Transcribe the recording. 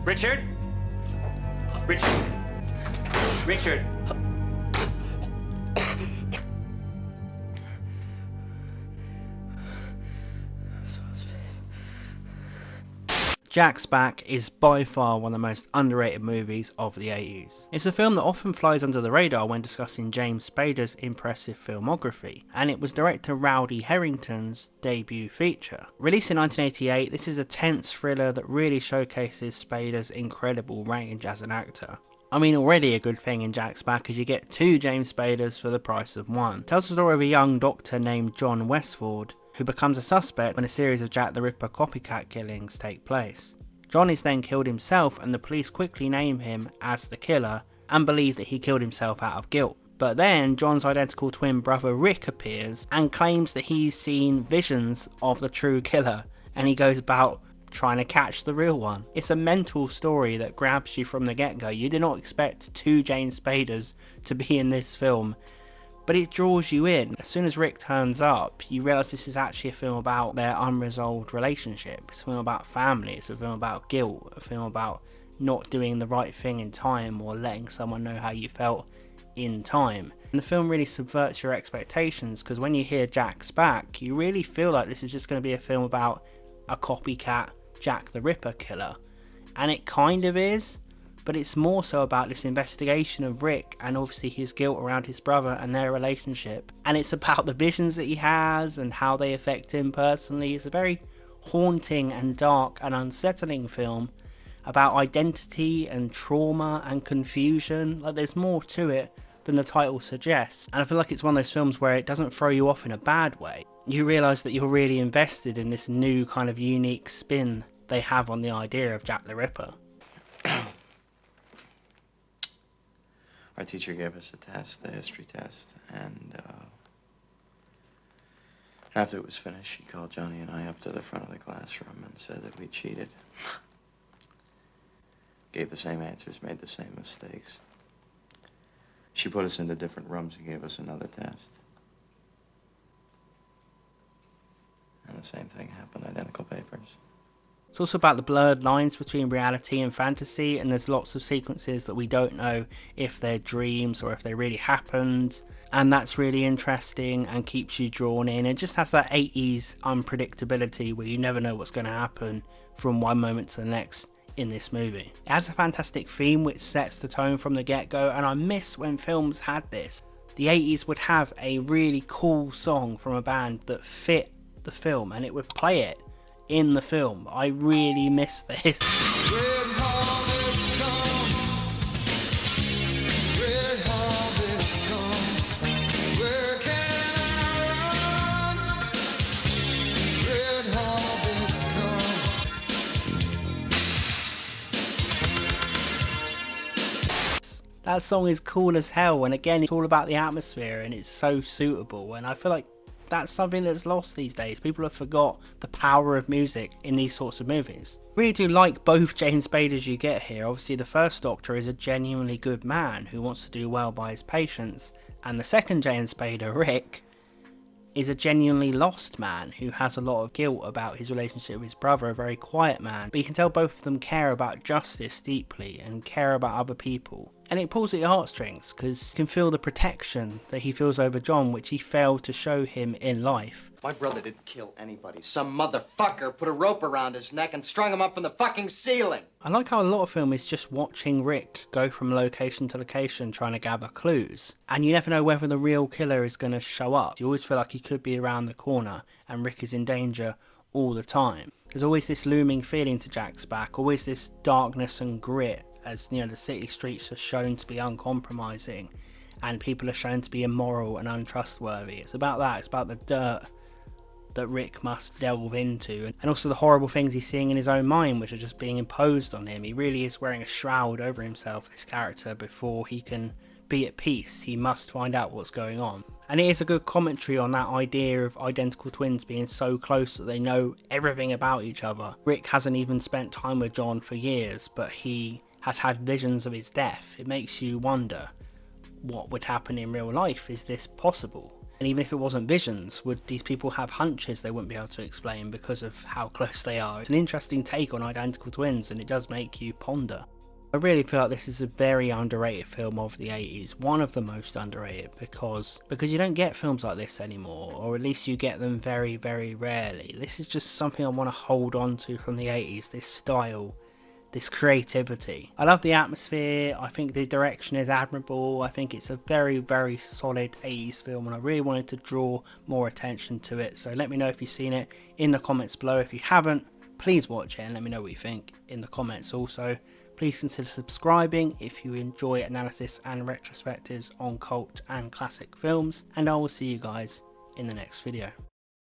Richard? Richard? Richard? Jack's Back is by far one of the most underrated movies of the 80s. It's a film that often flies under the radar when discussing James Spader's impressive filmography, and it was director Rowdy Herrington's debut feature. Released in 1988, this is a tense thriller that really showcases Spader's incredible range as an actor. I mean, already a good thing in Jack's Back is you get two James Spaders for the price of one. It tells the story of a young doctor named John Westford, who becomes a suspect when a series of Jack the Ripper copycat killings take place. John is then killed himself, and the police quickly name him as the killer and believe that he killed himself out of guilt. But then John's identical twin brother Rick appears and claims that he's seen visions of the true killer, and he goes about trying to catch the real one. It's a mental story that grabs you from the get-go. You did not expect two James Spaders to be in this film, but it draws you in. As soon as Rick turns up, you realise this is actually a film about their unresolved relationship. It's a film about family, it's a film about guilt, a film about not doing the right thing in time or letting someone know how you felt in time. And the film really subverts your expectations, because when you hear Jack's Back, you really feel like this is just going to be a film about a copycat Jack the Ripper killer. And it kind of is, but it's more so about this investigation of Rick and obviously his guilt around his brother and their relationship. And it's about the visions that he has and how they affect him personally. It's a very haunting and dark and unsettling film about identity and trauma and confusion. Like, there's more to it than the title suggests. And I feel like it's one of those films where it doesn't throw you off in a bad way. You realise that you're really invested in this new kind of unique spin they have on the idea of Jack the Ripper. Our teacher gave us a test, the history test, and after it was finished, she called Johnny and I up to the front of the classroom and said that we cheated. Gave the same answers, made the same mistakes. She put us into different rooms and gave us another test. And the same thing happened, identical papers. It's also about the blurred lines between reality and fantasy, and there's lots of sequences that we don't know if they're dreams or if they really happened, and that's really interesting and keeps you drawn in. It just has that 80s unpredictability where you never know what's going to happen from one moment to the next in this movie. It has a fantastic theme which sets the tone from the get-go, and I miss when films had this. The 80s would have a really cool song from a band that fit the film, and it would play it in the film. I really miss this. That song is cool as hell, and again, it's all about the atmosphere and it's so suitable, and I feel like that's something that's lost these days. People have forgot the power of music in these sorts of movies. Really do like both James Spaders you get here. Obviously the first Doctor is a genuinely good man who wants to do well by his patients, and the second James Spader, Rick, is a genuinely lost man who has a lot of guilt about his relationship with his brother, a very quiet man. But you can tell both of them care about justice deeply and care about other people. And it pulls at your heartstrings because you can feel the protection that he feels over John, which he failed to show him in life. My brother didn't kill anybody. Some motherfucker put a rope around his neck and strung him up from the fucking ceiling. I like how a lot of film is just watching Rick go from location to location trying to gather clues. And you never know whether the real killer is going to show up. You always feel like he could be around the corner and Rick is in danger all the time. There's always this looming feeling to Jack's Back, always this darkness and grit, as you know, the city streets are shown to be uncompromising and people are shown to be immoral and untrustworthy. It's about that. It's about the dirt that Rick must delve into, and also the horrible things he's seeing in his own mind, which are just being imposed on him. He really is wearing a shroud over himself, this character. Before he can be at peace, he must find out what's going on. And it is a good commentary on that idea of identical twins being so close that they know everything about each other. Rick hasn't even spent time with John for years, but he has had visions of his death. It makes you wonder what would happen in real life. Is this possible? And even if it wasn't visions, would these people have hunches they wouldn't be able to explain because of how close they are? It's an interesting take on identical twins, and it does make you ponder. I really feel like this is a very underrated film of the 80s, one of the most underrated, because you don't get films like this anymore, or at least you get them very, very rarely. This is just something I want to hold on to from the 80s, this style, this creativity. I love the atmosphere, I think the direction is admirable, I think it's a very, very solid 80s film, and I really wanted to draw more attention to it. So let me know if you've seen it in the comments below. If you haven't, please watch it and let me know what you think in the comments. Also, please consider subscribing if you enjoy analysis and retrospectives on cult and classic films, and I will see you guys in the next video.